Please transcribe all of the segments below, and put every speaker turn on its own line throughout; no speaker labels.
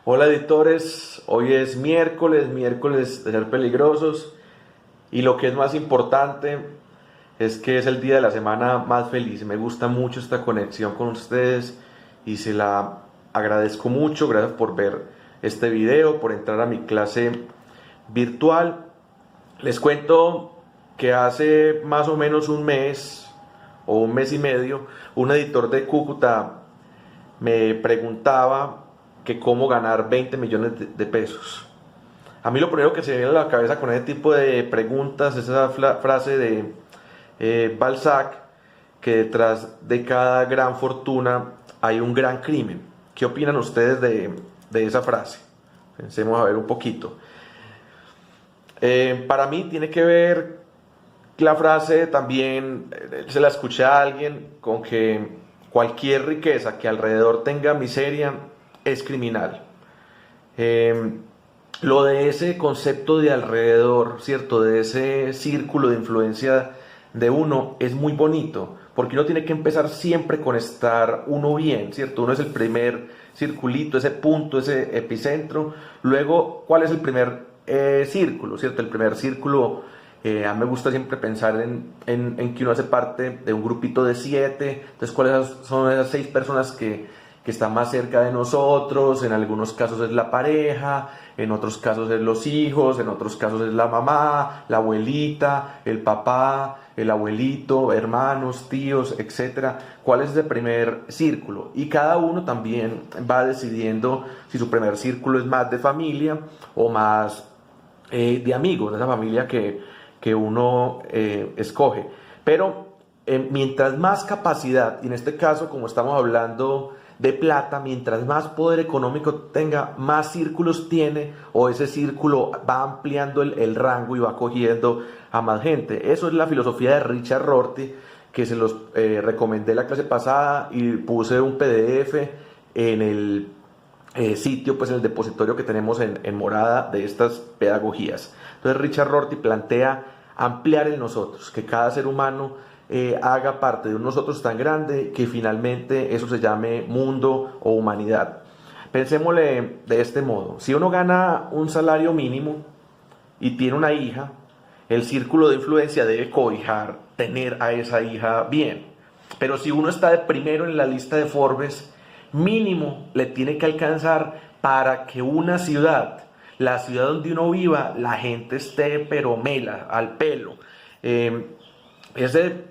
Hola editores, hoy es miércoles de ser peligrosos y lo que es más importante es que es el día de la semana más feliz. Me gusta mucho esta conexión con ustedes y se la agradezco mucho. Gracias por ver este video, por entrar a mi clase virtual. Les cuento que hace más o menos un mes o un mes y medio, un editor de Cúcuta me preguntaba que cómo ganar 20 millones de pesos. A mí lo primero que se me viene a la cabeza con ese tipo de preguntas es esa frase de Balzac, que detrás de cada gran fortuna hay un gran crimen. ¿Qué opinan ustedes de esa frase? Pensemos a ver un poquito. Para mí tiene que ver la frase también, se la escuché a alguien, con que cualquier riqueza que alrededor tenga miseria es criminal. Eh, lo de ese concepto de alrededor, ¿cierto? De ese círculo de influencia de uno es muy bonito, porque uno tiene que empezar siempre con estar uno bien, ¿cierto? Uno es el primer circulito, ese punto, ese epicentro. Luego, ¿cuál es el primer círculo, ¿cierto? El primer círculo, a mí me gusta siempre pensar en que uno hace parte de un grupito de 7. Entonces, ¿cuáles son esas 6 personas que están más cerca de nosotros? En algunos casos es la pareja, en otros casos es los hijos, en otros casos es la mamá, la abuelita, el papá, el abuelito, hermanos, tíos, etcétera. ¿Cuál es ese primer círculo? Y cada uno también va decidiendo si su primer círculo es más de familia o más de amigos, de esa familia que uno escoge. Pero mientras más capacidad, y en este caso como estamos hablando de plata, mientras más poder económico tenga, más círculos tiene, o ese círculo va ampliando el rango y va cogiendo a más gente. Eso es la filosofía de Richard Rorty, que se los recomendé la clase pasada y puse un PDF en el sitio, pues en el depositorio que tenemos en Morada de estas pedagogías. Entonces Richard Rorty plantea ampliar el nosotros, que cada ser humano haga parte de un nosotros tan grande que finalmente eso se llame mundo o humanidad. Pensémosle de este modo: si uno gana un salario mínimo y tiene una hija, el círculo de influencia debe cobijar tener a esa hija bien. Pero si uno está de primero en la lista de Forbes, mínimo le tiene que alcanzar para que una ciudad, la ciudad donde uno viva, la gente esté pero mela, al pelo.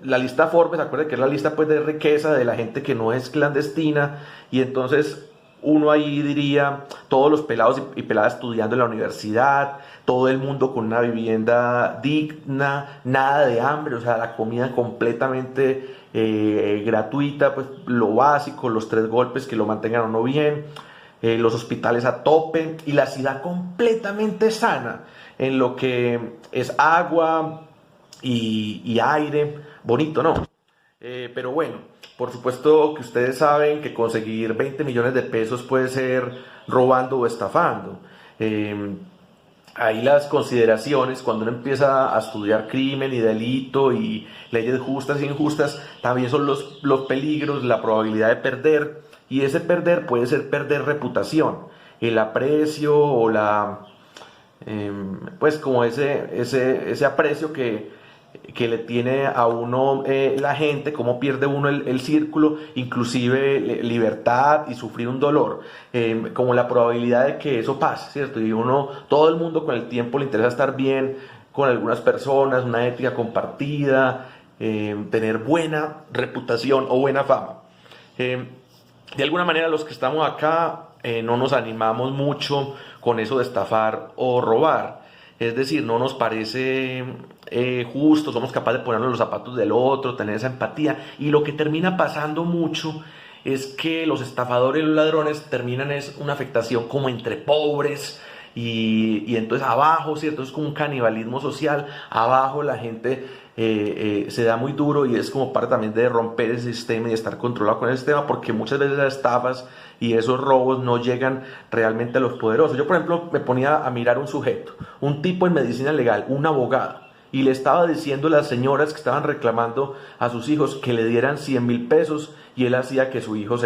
La lista Forbes, acuérdense que es la lista pues de riqueza de la gente que no es clandestina, y entonces uno ahí diría todos los pelados y peladas estudiando en la universidad, todo el mundo con una vivienda digna, nada de hambre, o sea, la comida completamente gratuita, pues lo básico, los 3 golpes que lo mantengan a uno bien, los hospitales a tope y la ciudad completamente sana en lo que es agua y aire, bonito, ¿no? Pero bueno, por supuesto que ustedes saben que conseguir 20 millones de pesos puede ser robando o estafando. Ahí las consideraciones, cuando uno empieza a estudiar crimen y delito y leyes justas e injustas, también son los peligros, la probabilidad de perder, y ese perder puede ser perder reputación, el aprecio o pues como ese aprecio que le tiene a uno la gente, cómo pierde uno el círculo, inclusive libertad y sufrir un dolor, como la probabilidad de que eso pase, ¿cierto? Y todo el mundo con el tiempo le interesa estar bien con algunas personas, una ética compartida, tener buena reputación o buena fama. De alguna manera los que estamos acá no nos animamos mucho con eso de estafar o robar. Es decir, no nos parece justo, somos capaces de ponernos los zapatos del otro, tener esa empatía. Y lo que termina pasando mucho es que los estafadores y los ladrones terminan es una afectación como entre pobres y entonces abajo, ¿cierto? Es como un canibalismo social. Abajo la gente se da muy duro y es como parte también de romper el sistema y de estar controlado con el sistema, porque muchas veces las estafas y esos robos no llegan realmente a los poderosos. Yo, por ejemplo, me ponía a mirar un sujeto, un tipo en medicina legal, un abogado, y le estaba diciendo a las señoras que estaban reclamando a sus hijos que le dieran 100.000 pesos, y él hacía que su hijo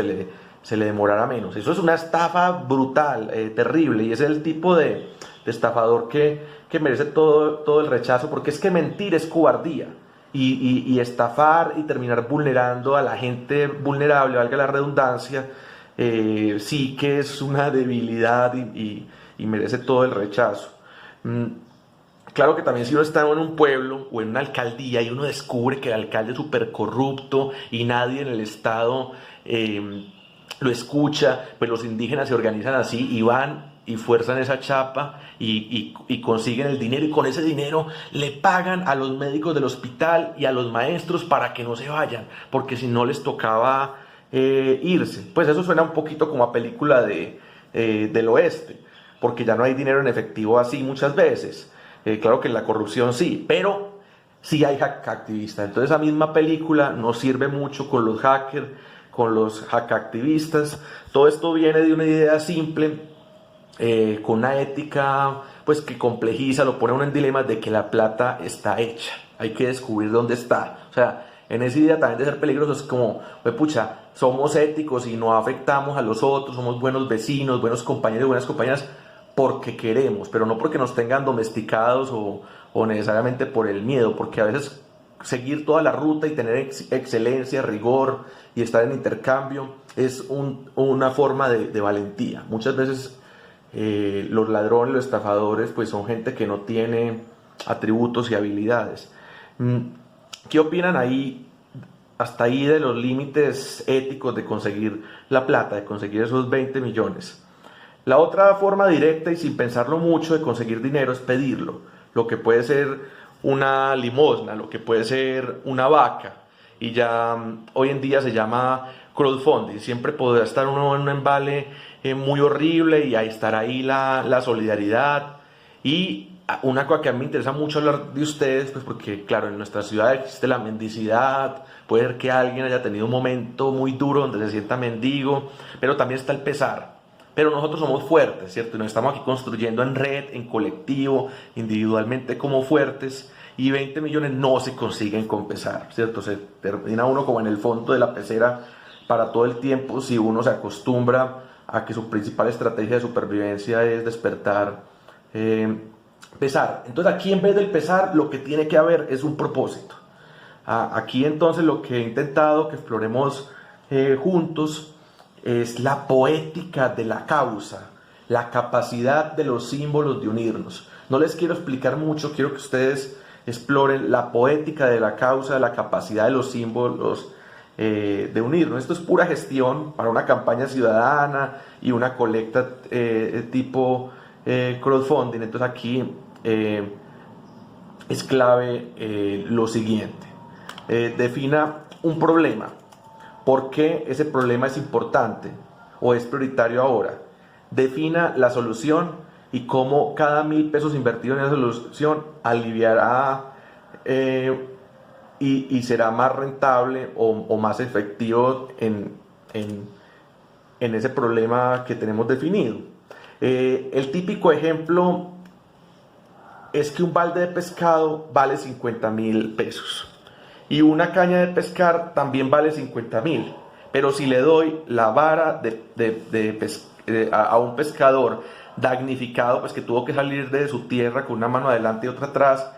se le demorara menos. Eso es una estafa brutal, terrible, y ese es el tipo de estafador que merece todo el rechazo, porque es que mentir es cobardía. Y estafar y terminar vulnerando a la gente vulnerable, valga la redundancia, sí que es una debilidad y merece todo el rechazo. Claro que también si uno está en un pueblo o en una alcaldía y uno descubre que el alcalde es súper corrupto y nadie en el estado lo escucha, pues los indígenas se organizan así y van y fuerzan esa chapa y consiguen el dinero, y con ese dinero le pagan a los médicos del hospital y a los maestros para que no se vayan, porque si no les tocaba irse. Pues eso suena un poquito como a película del oeste, porque ya no hay dinero en efectivo así muchas veces. Claro que la corrupción sí, pero sí hay hackactivistas. Entonces esa misma película nos sirve mucho con los hackers, con los hackactivistas. Todo esto viene de una idea simple, con una ética pues que complejiza, lo pone uno en dilemas de que la plata está hecha. Hay que descubrir dónde está. O sea, en esa idea también de ser peligroso es como, pues pucha, somos éticos y no afectamos a los otros, somos buenos vecinos, buenos compañeros, buenas compañeras, porque queremos, pero no porque nos tengan domesticados o necesariamente por el miedo, porque a veces seguir toda la ruta y tener excelencia, rigor y estar en intercambio es una forma de valentía. Muchas veces los ladrones, los estafadores, pues son gente que no tiene atributos y habilidades. ¿Qué opinan ahí, hasta ahí, de los límites éticos de conseguir la plata, de conseguir esos 20 millones? La otra forma directa y sin pensarlo mucho de conseguir dinero es pedirlo, lo que puede ser una limosna, lo que puede ser una vaca, y ya hoy en día se llama crowdfunding. Siempre podrá estar uno en un embale muy horrible y ahí estará ahí la solidaridad. Y una cosa que a mí me interesa mucho hablar de ustedes, pues porque claro, en nuestra ciudad existe la mendicidad, puede ser que alguien haya tenido un momento muy duro donde se sienta mendigo, pero también está el pesar. Pero nosotros somos fuertes, ¿cierto? Y nos estamos aquí construyendo en red, en colectivo, individualmente como fuertes, y 20 millones no se consiguen con pesar, ¿cierto? Se termina uno como en el fondo de la pecera para todo el tiempo si uno se acostumbra a que su principal estrategia de supervivencia es despertar pesar. Entonces aquí, en vez del pesar, lo que tiene que haber es un propósito. Aquí entonces lo que he intentado que exploremos juntos es la poética de la causa, la capacidad de los símbolos de unirnos. No les quiero explicar mucho, quiero que ustedes exploren la poética de la causa, la capacidad de los símbolos de unirnos. Esto es pura gestión para una campaña ciudadana y una colecta tipo crowdfunding. Entonces aquí es clave lo siguiente. Defina un problema. ¿Por qué ese problema es importante o es prioritario ahora? Defina la solución y cómo cada 1.000 pesos invertidos en esa solución aliviará y será más rentable o más efectivo en ese problema que tenemos definido. El típico ejemplo es que un balde de pescado vale 50.000 pesos. Y una caña de pescar también vale 50.000. Pero si le doy la vara a un pescador damnificado, pues que tuvo que salir de su tierra con una mano adelante y otra atrás,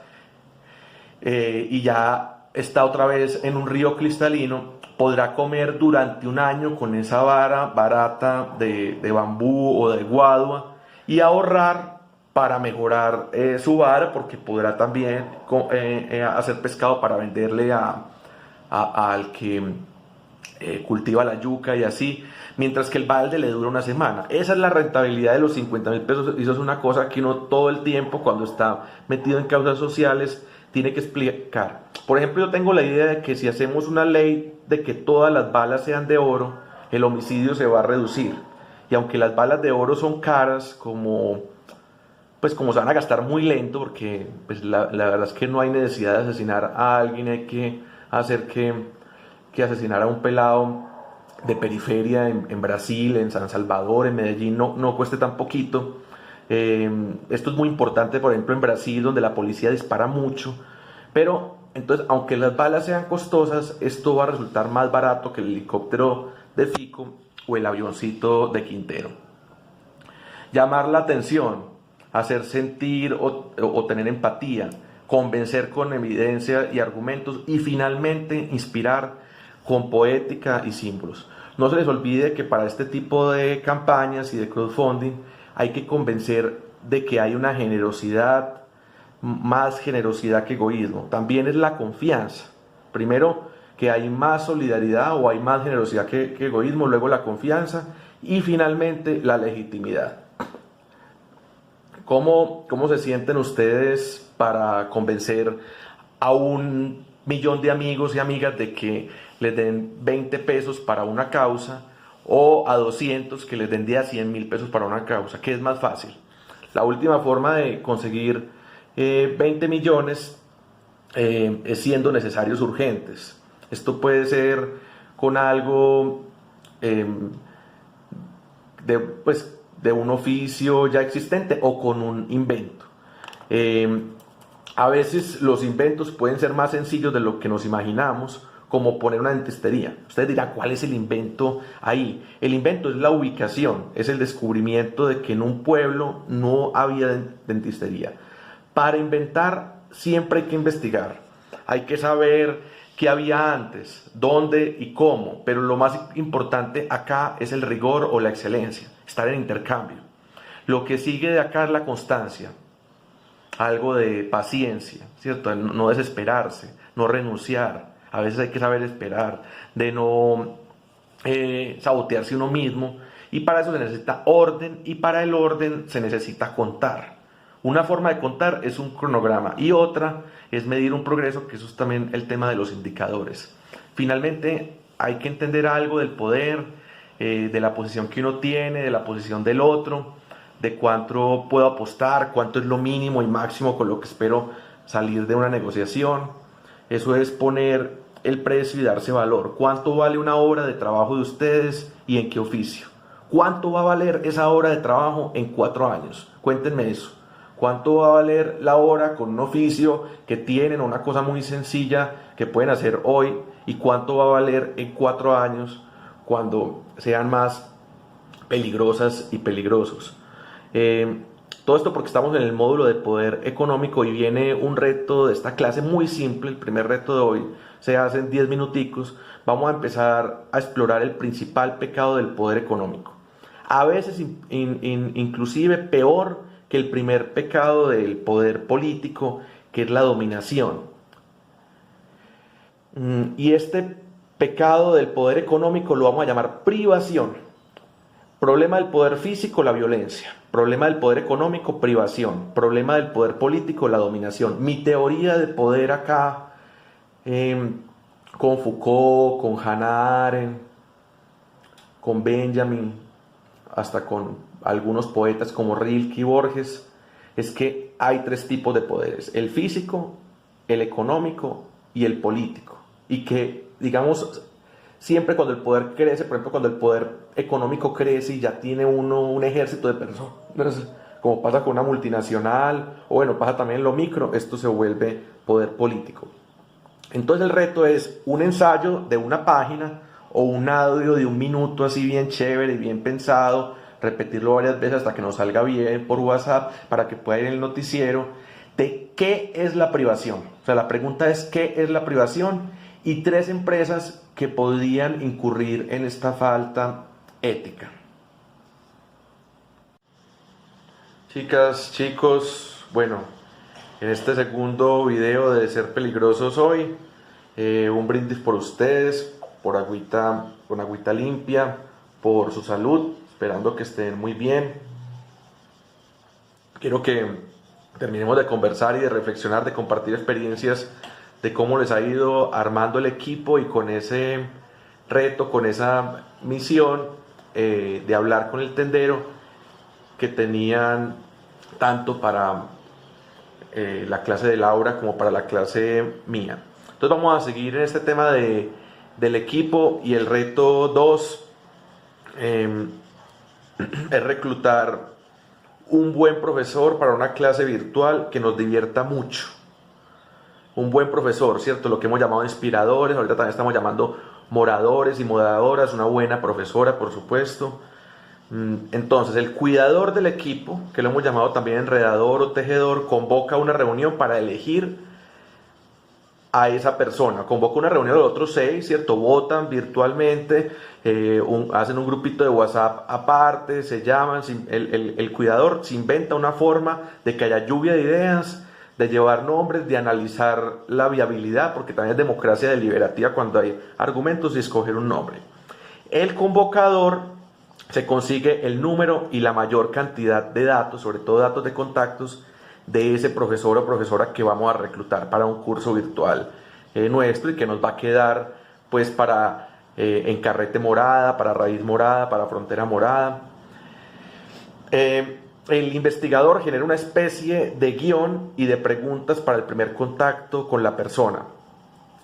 y ya está otra vez en un río cristalino, podrá comer durante un año con esa vara barata de bambú o de guadua y ahorrar para mejorar su vara, porque podrá también hacer pescado para venderle al que cultiva la yuca y así, mientras que el balde le dura una semana. Esa es la rentabilidad de los 50.000 pesos, y eso es una cosa que uno todo el tiempo, cuando está metido en causas sociales, tiene que explicar. Por ejemplo, yo tengo la idea de que si hacemos una ley de que todas las balas sean de oro, el homicidio se va a reducir. Y aunque las balas de oro son caras, como se van a gastar muy lento, porque pues la verdad es que no hay necesidad de asesinar a alguien, hay que hacer que asesinar a un pelado de periferia en Brasil, en San Salvador, en Medellín, no cueste tan poquito. Esto es muy importante, por ejemplo, en Brasil, donde la policía dispara mucho, pero entonces, aunque las balas sean costosas, esto va a resultar más barato que el helicóptero de Fico o el avioncito de Quintero. Llamar la atención, hacer sentir o tener empatía, convencer con evidencia y argumentos y finalmente inspirar con poética y símbolos. No se les olvide que para este tipo de campañas y de crowdfunding hay que convencer de que hay una generosidad, más generosidad que egoísmo. También es la confianza. Primero, que hay más solidaridad o hay más generosidad que egoísmo, luego la confianza y finalmente la legitimidad. ¿Cómo se sienten ustedes para convencer a 1.000.000 de amigos y amigas de que les den 20 pesos para una causa o a 200 que les den de a 100.000 pesos para una causa? ¿Qué es más fácil? La última forma de conseguir 20 millones es siendo necesarios urgentes. Esto puede ser con algo de un oficio ya existente o con un invento. A veces los inventos pueden ser más sencillos de lo que nos imaginamos, como poner una dentistería. Usted dirá, ¿cuál es el invento ahí? El invento es la ubicación, es el descubrimiento de que en un pueblo no había dentistería. Para inventar siempre hay que investigar, hay que saber qué había antes, dónde y cómo, pero lo más importante acá es el rigor o la excelencia, estar en intercambio. Lo que sigue de acá es la constancia, algo de paciencia, ¿cierto? No desesperarse, no renunciar. A veces hay que saber esperar, de no sabotearse uno mismo, y para eso se necesita orden, y para el orden se necesita contar. Una forma de contar es un cronograma y otra es medir un progreso, que eso es también el tema de los indicadores. Finalmente hay que entender algo del poder, de la posición que uno tiene, de la posición del otro, de cuánto puedo apostar, cuánto es lo mínimo y máximo con lo que espero salir de una negociación. Eso es poner el precio y darse valor. ¿Cuánto vale una hora de trabajo de ustedes y en qué oficio? ¿Cuánto va a valer esa hora de trabajo en 4 años? Cuéntenme eso. ¿Cuánto va a valer la hora con un oficio que tienen, una cosa muy sencilla que pueden hacer hoy? ¿Y cuánto va a valer en 4 años cuando sean más peligrosas y peligrosos? Todo esto porque estamos en el módulo de poder económico y viene un reto de esta clase muy simple. El primer reto de hoy se hace en 10 minuticos. Vamos a empezar a explorar el principal pecado del poder económico. A veces inclusive peor que el primer pecado del poder político, que es la dominación. Y este pecado del poder económico lo vamos a llamar privación. Problema del poder físico, la violencia. Problema del poder económico, privación. Problema del poder político, la dominación. Mi teoría de poder acá, con Foucault, con Hannah Arendt, con Benjamin, hasta con algunos poetas como Rilke y Borges, es que hay 3 tipos de poderes: el físico, el económico y el político. Y que, digamos, siempre cuando el poder crece, por ejemplo, cuando el poder económico crece y ya tiene uno un ejército de personas, como pasa con una multinacional, o bueno, pasa también en lo micro, esto se vuelve poder político. Entonces el reto es un ensayo de una página o un audio de 1 minuto así bien chévere y bien pensado, repetirlo varias veces hasta que nos salga bien por WhatsApp para que pueda ir en el noticiero, de qué es la privación. O sea, la pregunta es ¿qué es la privación? Y 3 empresas que podrían incurrir en esta falta ética. Chicas, chicos, bueno, en este segundo video de Ser Peligrosos hoy, un brindis por ustedes, por agüita, con agüita limpia, por su salud, esperando que estén muy bien. Quiero que terminemos de conversar y de reflexionar, de compartir experiencias de cómo les ha ido armando el equipo y con ese reto, con esa misión de hablar con el tendero que tenían tanto para la clase de Laura como para la clase mía. Entonces vamos a seguir en este tema del equipo, y el reto 2 es reclutar un buen profesor para una clase virtual que nos divierta mucho. Un buen profesor, ¿cierto? Lo que hemos llamado inspiradores, ahorita también estamos llamando moradores y moderadoras, una buena profesora, por supuesto. Entonces, el cuidador del equipo, que lo hemos llamado también enredador o tejedor, convoca una reunión para elegir a esa persona. Convoca una reunión de los otros 6, ¿cierto? Votan virtualmente, hacen un grupito de WhatsApp aparte, se llaman, el cuidador se inventa una forma de que haya lluvia de ideas, de llevar nombres, de analizar la viabilidad, porque también es democracia deliberativa cuando hay argumentos y escoger un nombre. El convocador se consigue el número y la mayor cantidad de datos, sobre todo datos de contactos, de ese profesor o profesora que vamos a reclutar para un curso virtual nuestro y que nos va a quedar pues para Encarrete Morada, para Raíz Morada, para Frontera Morada. El investigador genera una especie de guión y de preguntas para el primer contacto con la persona.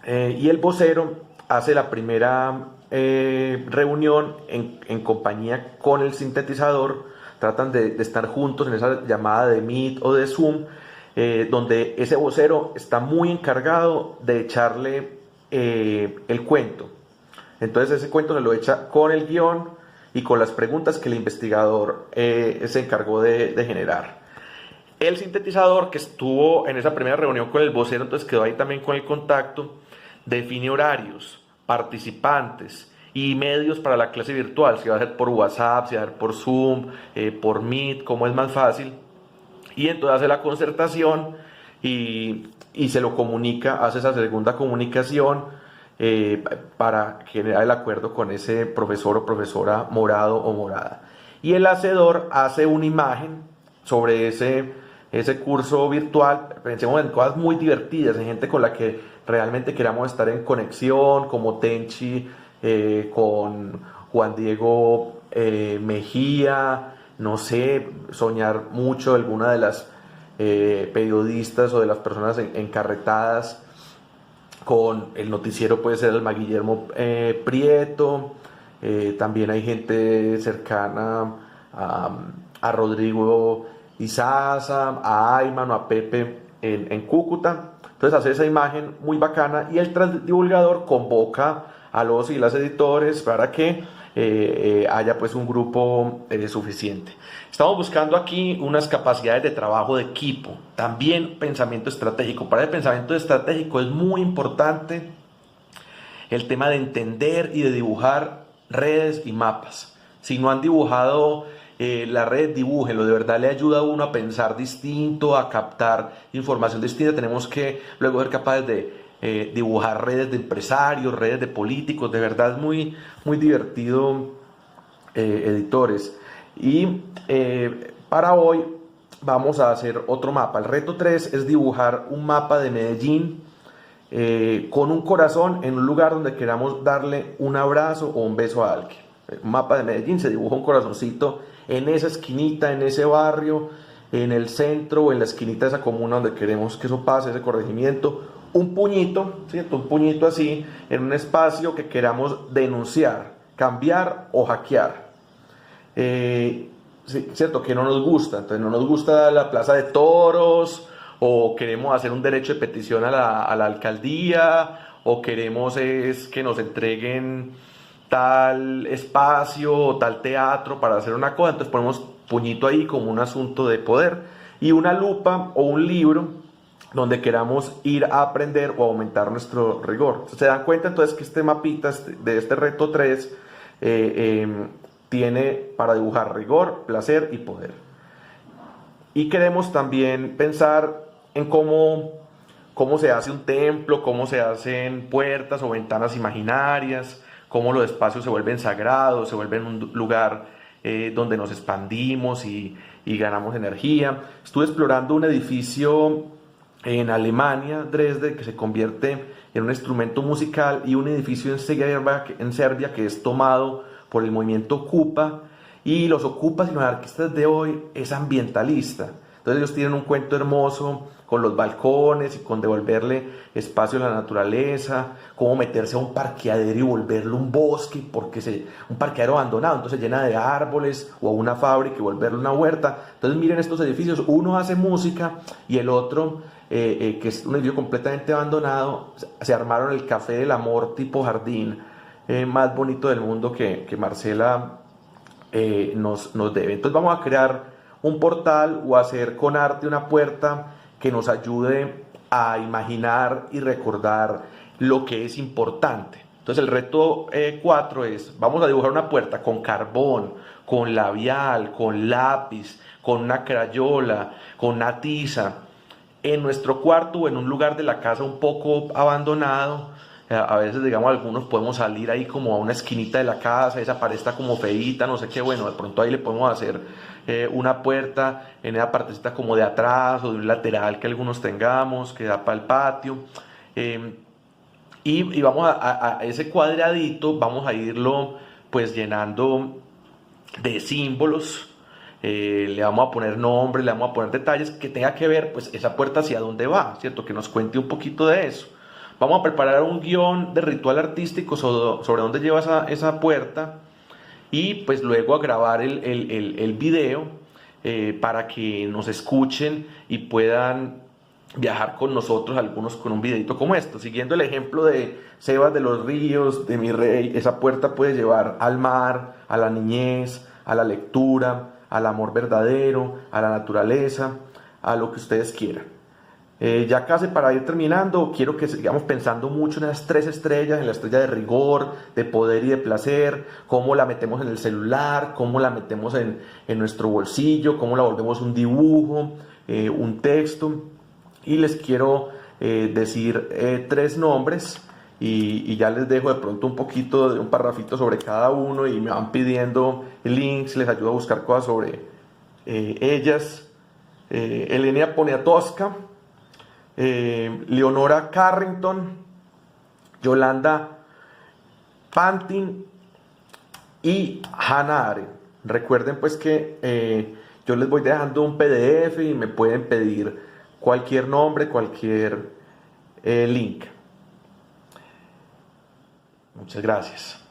Y el vocero hace la primera reunión en compañía con el sintetizador. Tratan de estar juntos en esa llamada de Meet o de Zoom, donde ese vocero está muy encargado de echarle el cuento. Entonces ese cuento se lo echa con el guión y con las preguntas que el investigador se encargó de generar. El sintetizador, que estuvo en esa primera reunión con el vocero, entonces quedó ahí también con el contacto, define horarios, participantes y medios para la clase virtual, si va a ser por WhatsApp, si va a ser por Zoom, por Meet, como es más fácil. Y entonces hace la concertación y se lo comunica, hace esa segunda comunicación para generar el acuerdo con ese profesor o profesora morado o morada. Y el hacedor hace una imagen sobre ese curso virtual. Pensemos en cosas muy divertidas, en gente con la que realmente queramos estar en conexión, como Tenchi, con Juan Diego Mejía, no sé, soñar mucho alguna de las periodistas o de las personas encarretadas con el noticiero, puede ser Alma Guillermo Prieto. También hay gente cercana a Rodrigo Izaza, a Ayman o a Pepe en Cúcuta. Entonces hace esa imagen muy bacana y el transdivulgador convoca a los y las editores para que haya pues un grupo suficiente. Estamos buscando aquí unas capacidades de trabajo de equipo, también pensamiento estratégico. Para el pensamiento estratégico es muy importante el tema de entender y de dibujar redes y mapas. Si no han dibujado la red, dibújenlo, de verdad le ayuda a uno a pensar distinto, a captar información distinta. Tenemos que luego ser capaces de dibujar redes de empresarios, redes de políticos. De verdad es muy, muy divertido, editores. Y para hoy vamos a hacer otro mapa. El reto 3 es dibujar un mapa de Medellín con un corazón en un lugar donde queramos darle un abrazo o un beso a alguien. Un mapa de Medellín, se dibuja un corazoncito en esa esquinita, en ese barrio, en el centro o en la esquinita de esa comuna donde queremos que eso pase, ese corregimiento. Un puñito, ¿cierto? Un puñito así, en un espacio que queramos denunciar, cambiar o hackear. Sí, ¿cierto? Que no nos gusta. Entonces no nos gusta la plaza de toros, o queremos hacer un derecho de petición a la alcaldía, o queremos es que nos entreguen tal espacio o tal teatro para hacer una cosa. Entonces ponemos puñito ahí como un asunto de poder, y una lupa o un libro donde queramos ir a aprender o aumentar nuestro rigor. Se dan cuenta entonces que este mapita de este reto 3 tiene para dibujar rigor, placer y poder. Y queremos también pensar en cómo se hace un templo, cómo se hacen puertas o ventanas imaginarias, cómo los espacios se vuelven sagrados, se vuelven un lugar donde nos expandimos y ganamos energía. Estuve explorando un edificio en Alemania, Dresde, que se convierte en un instrumento musical, y un edificio en Serbia que es tomado por el movimiento Ocupa, y los ocupas y los anarquistas de hoy es ambientalista. Entonces ellos tienen un cuento hermoso con los balcones y con devolverle espacio a la naturaleza, cómo meterse a un parqueadero y volverlo un bosque, porque un parqueadero abandonado, entonces llena de árboles, o a una fábrica y volverlo una huerta. Entonces miren estos edificios, uno hace música y el otro, que es un edificio completamente abandonado, se armaron el café del amor tipo jardín, más bonito del mundo que Marcela nos debe. Entonces vamos a crear un portal o hacer con arte una puerta que nos ayude a imaginar y recordar lo que es importante. Entonces el reto 4 es, vamos a dibujar una puerta con carbón, con labial, con lápiz, con una crayola, con una tiza, en nuestro cuarto o en un lugar de la casa un poco abandonado. A veces, digamos, algunos podemos salir ahí como a una esquinita de la casa, esa pared está como feíta, no sé qué, bueno, de pronto ahí le podemos hacer una puerta en esa partecita como de atrás o de un lateral que algunos tengamos, que da para el patio. Y vamos a ese cuadradito, vamos a irlo pues llenando de símbolos. Le vamos a poner nombre, le vamos a poner detalles que tenga que ver pues esa puerta hacia dónde va, ¿cierto? Que nos cuente un poquito de eso. Vamos a preparar un guión de ritual artístico sobre dónde lleva esa puerta, y pues luego a grabar el video para que nos escuchen y puedan viajar con nosotros, algunos con un videito como esto. Siguiendo el ejemplo de Sebas de los Ríos, de Mi Rey, esa puerta puede llevar al mar, a la niñez, a la lectura, al amor verdadero, a la naturaleza, a lo que ustedes quieran. Ya casi para ir terminando, quiero que sigamos pensando mucho en las 3 estrellas, en la estrella de rigor, de poder y de placer, cómo la metemos en el celular, cómo la metemos en nuestro bolsillo, cómo la volvemos un dibujo, un texto. Y les quiero decir 3 nombres y ya les dejo de pronto un poquito de un parrafito sobre cada uno y me van pidiendo links, les ayudo a buscar cosas sobre ellas. Elena Poniatowska, Leonora Carrington, Yolanda Pantin y Hannah Arendt. Recuerden pues que yo les voy dejando un PDF y me pueden pedir cualquier nombre, cualquier link. Muchas gracias.